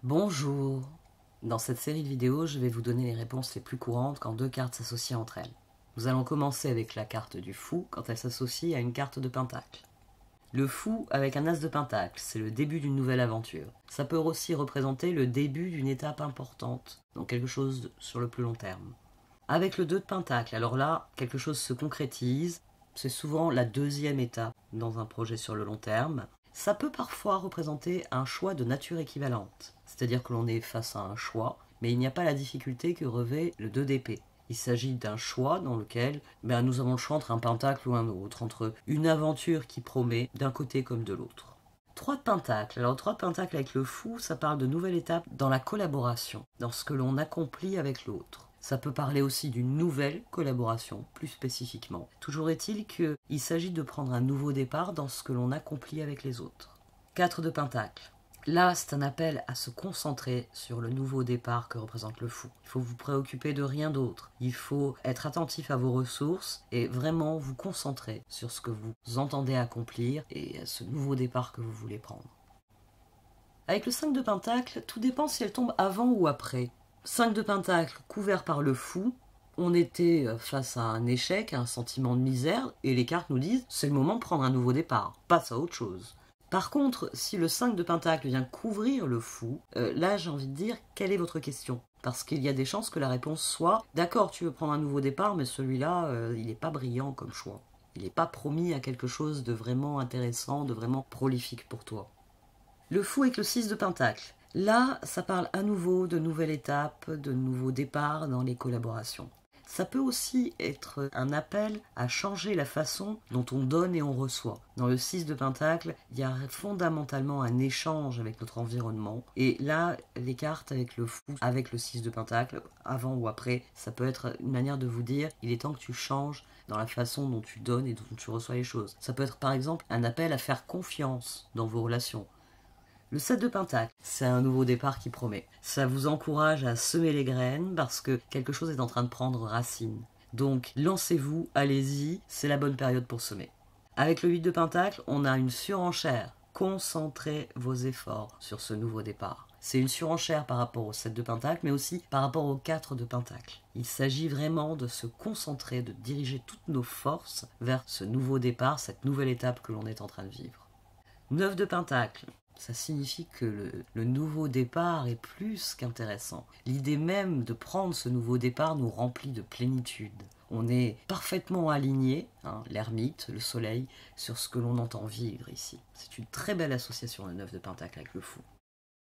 Bonjour. Dans cette série de vidéos, je vais vous donner les réponses les plus courantes quand deux cartes s'associent entre elles. Nous allons commencer avec la carte du fou quand elle s'associe à une carte de pentacle. Le fou avec un as de pentacle, c'est le début d'une nouvelle aventure. Ça peut aussi représenter le début d'une étape importante, donc quelque chose sur le plus long terme. Avec le 2 de pentacle, alors là, quelque chose se concrétise, c'est souvent la deuxième étape dans un projet sur le long terme. Ça peut parfois représenter un choix de nature équivalente, c'est-à-dire que l'on est face à un choix, mais il n'y a pas la difficulté que revêt le 2 d'épée. Il s'agit d'un choix dans lequel nous avons le choix entre un pentacle ou un autre, entre une aventure qui promet d'un côté comme de l'autre. 3 de pentacle. Alors 3 de pentacle avec le fou, ça parle de nouvelle étape dans la collaboration, dans ce que l'on accomplit avec l'autre. Ça peut parler aussi d'une nouvelle collaboration, plus spécifiquement. Toujours est-il qu'il s'agit de prendre un nouveau départ dans ce que l'on accomplit avec les autres. 4 de pentacle. Là, c'est un appel à se concentrer sur le nouveau départ que représente le fou. Il faut vous préoccuper de rien d'autre. Il faut être attentif à vos ressources et vraiment vous concentrer sur ce que vous entendez accomplir et ce nouveau départ que vous voulez prendre. Avec le 5 de pentacle, tout dépend si elle tombe avant ou après. 5 de pentacle couvert par le fou, on était face à un échec, à un sentiment de misère, et les cartes nous disent c'est le moment de prendre un nouveau départ, passe à autre chose. Par contre, si le 5 de pentacle vient couvrir le fou, là j'ai envie de dire quelle est votre question? Parce qu'il y a des chances que la réponse soit d'accord, tu veux prendre un nouveau départ, mais celui-là, il n'est pas brillant comme choix. Il n'est pas promis à quelque chose de vraiment intéressant, de vraiment prolifique pour toi. Le fou avec le 6 de pentacle. Là, ça parle à nouveau de nouvelles étapes, de nouveaux départs dans les collaborations. Ça peut aussi être un appel à changer la façon dont on donne et on reçoit. Dans le 6 de pentacle, il y a fondamentalement un échange avec notre environnement. Et là, les cartes avec le fou, avec le 6 de pentacle, avant ou après, ça peut être une manière de vous dire il est temps que tu changes dans la façon dont tu donnes et dont tu reçois les choses. Ça peut être par exemple un appel à faire confiance dans vos relations. Le 7 de pentacle, c'est un nouveau départ qui promet. Ça vous encourage à semer les graines parce que quelque chose est en train de prendre racine. Donc lancez-vous, allez-y, c'est la bonne période pour semer. Avec le 8 de pentacle, on a une surenchère. Concentrez vos efforts sur ce nouveau départ. C'est une surenchère par rapport au 7 de pentacle, mais aussi par rapport au 4 de pentacle. Il s'agit vraiment de se concentrer, de diriger toutes nos forces vers ce nouveau départ, cette nouvelle étape que l'on est en train de vivre. 9 de pentacle. Ça signifie que le nouveau départ est plus qu'intéressant. L'idée même de prendre ce nouveau départ nous remplit de plénitude. On est parfaitement aligné, l'ermite, le soleil, sur ce que l'on entend vivre ici. C'est une très belle association, le 9 de pentacle avec le fou.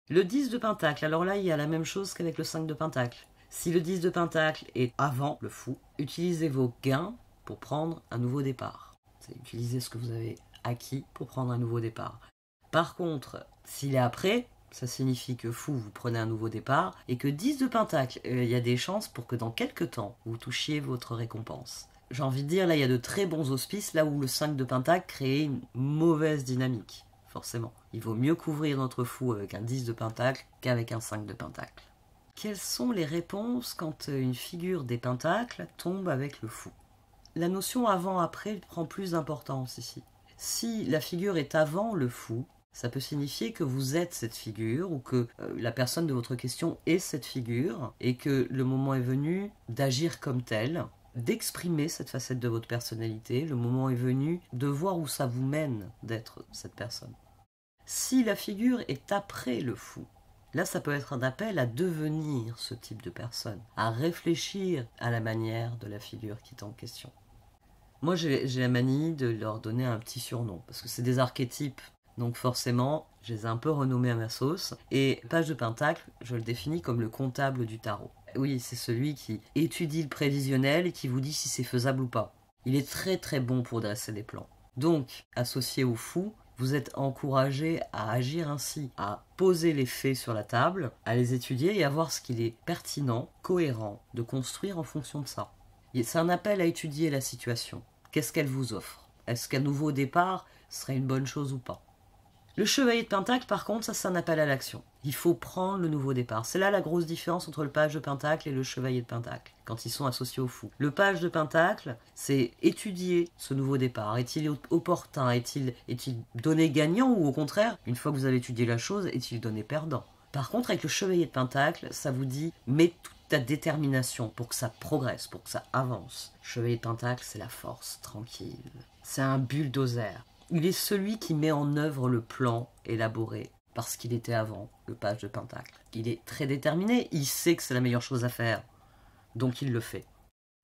Le 10 de pentacle, alors là il y a la même chose qu'avec le 5 de pentacle. Si le 10 de pentacle est avant le fou, utilisez vos gains pour prendre un nouveau départ. Utilisez ce que vous avez acquis pour prendre un nouveau départ. Par contre, s'il est après, ça signifie que fou, vous prenez un nouveau départ, et que 10 de pentacle, il y a des chances pour que dans quelques temps, vous touchiez votre récompense. J'ai envie de dire, là, il y a de très bons auspices, là où le 5 de pentacle crée une mauvaise dynamique, forcément. Il vaut mieux couvrir notre fou avec un 10 de pentacle qu'avec un 5 de pentacle. Quelles sont les réponses quand une figure des pentacles tombe avec le fou? La notion avant-après prend plus d'importance ici. Si la figure est avant le fou, ça peut signifier que vous êtes cette figure ou que la personne de votre question est cette figure et que le moment est venu d'agir comme tel, d'exprimer cette facette de votre personnalité. Le moment est venu de voir où ça vous mène d'être cette personne. Si la figure est après le fou, là ça peut être un appel à devenir ce type de personne, à réfléchir à la manière de la figure qui est en question. Moi j'ai la manie de leur donner un petit surnom, parce que c'est des archétypes. Donc forcément, je les ai un peu renommés à ma sauce. Et page de pentacle, je le définis comme le comptable du tarot. Oui, c'est celui qui étudie le prévisionnel et qui vous dit si c'est faisable ou pas. Il est très très bon pour dresser des plans. Donc, associé au fou, vous êtes encouragé à agir ainsi, à poser les faits sur la table, à les étudier et à voir ce qu'il est pertinent, cohérent, de construire en fonction de ça. C'est un appel à étudier la situation. Qu'est-ce qu'elle vous offre? Est-ce qu'un nouveau départ serait une bonne chose ou pas? Le chevalier de pentacle, par contre, ça c'est un appel à l'action. Il faut prendre le nouveau départ. C'est là la grosse différence entre le page de pentacle et le chevalier de pentacle, quand ils sont associés au fou. Le page de pentacle, c'est étudier ce nouveau départ. Est-il opportun? Est-il donné gagnant? Ou au contraire, une fois que vous avez étudié la chose, est-il donné perdant? Par contre, avec le chevalier de Pentacle, ça vous dit mets toute ta détermination pour que ça progresse, pour que ça avance. Le chevalier de Pentacle, c'est la force tranquille. C'est un bulldozer. Il est celui qui met en œuvre le plan élaboré parce qu'il était avant le page de Pentacle. Il est très déterminé, il sait que c'est la meilleure chose à faire, donc il le fait.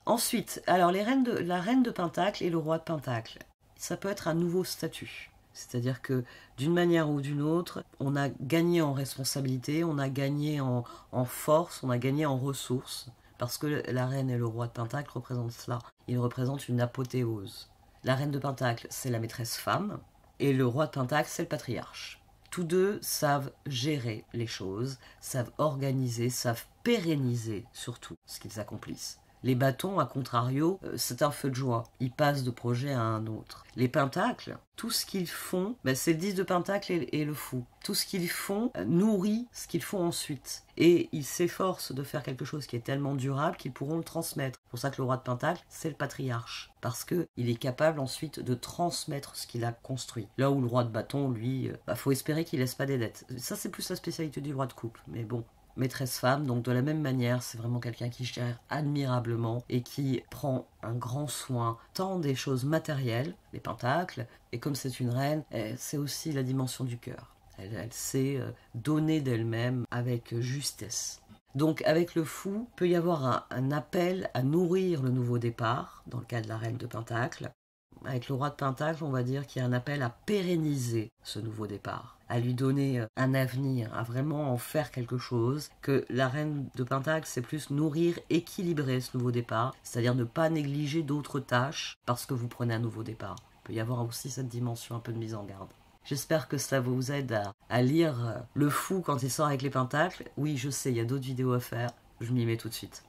Ensuite, alors la reine de Pentacle et le roi de Pentacle, ça peut être un nouveau statut. C'est-à-dire que d'une manière ou d'une autre, on a gagné en responsabilité, on a gagné en force, on a gagné en ressources, parce que la reine et le roi de Pentacle représentent cela. Ils représentent une apothéose. La reine de Pentacle, c'est la maîtresse femme, et le roi de Pentacle, c'est le patriarche. Tous deux savent gérer les choses, savent organiser, savent pérenniser surtout ce qu'ils accomplissent. Les bâtons, à contrario, c'est un feu de joie. Ils passent de projet à un autre. Les pentacles, tout ce qu'ils font, c'est le 10 de pentacle et le fou. Tout ce qu'ils font nourrit ce qu'ils font ensuite. Et ils s'efforcent de faire quelque chose qui est tellement durable qu'ils pourront le transmettre. C'est pour ça que le roi de pentacle, c'est le patriarche. Parce qu'il est capable ensuite de transmettre ce qu'il a construit. Là où le roi de bâton, lui, faut espérer qu'il laisse pas des dettes. Ça, c'est plus la spécialité du roi de couple. Mais bon. Maîtresse femme, donc de la même manière, c'est vraiment quelqu'un qui gère admirablement et qui prend un grand soin tant des choses matérielles, les pentacles, et comme c'est une reine, c'est aussi la dimension du cœur. Elle sait donner d'elle-même avec justesse. Donc avec le fou, il peut y avoir un appel à nourrir le nouveau départ, dans le cas de la reine de Pentacle. Avec le roi de Pentacle, on va dire qu'il y a un appel à pérenniser ce nouveau départ, à lui donner un avenir, à vraiment en faire quelque chose, que la reine de Pentacle, c'est plus nourrir, équilibrer ce nouveau départ, c'est-à-dire ne pas négliger d'autres tâches parce que vous prenez un nouveau départ. Il peut y avoir aussi cette dimension un peu de mise en garde. J'espère que ça vous aide à lire le fou quand il sort avec les pentacles. Oui, je sais, il y a d'autres vidéos à faire, je m'y mets tout de suite.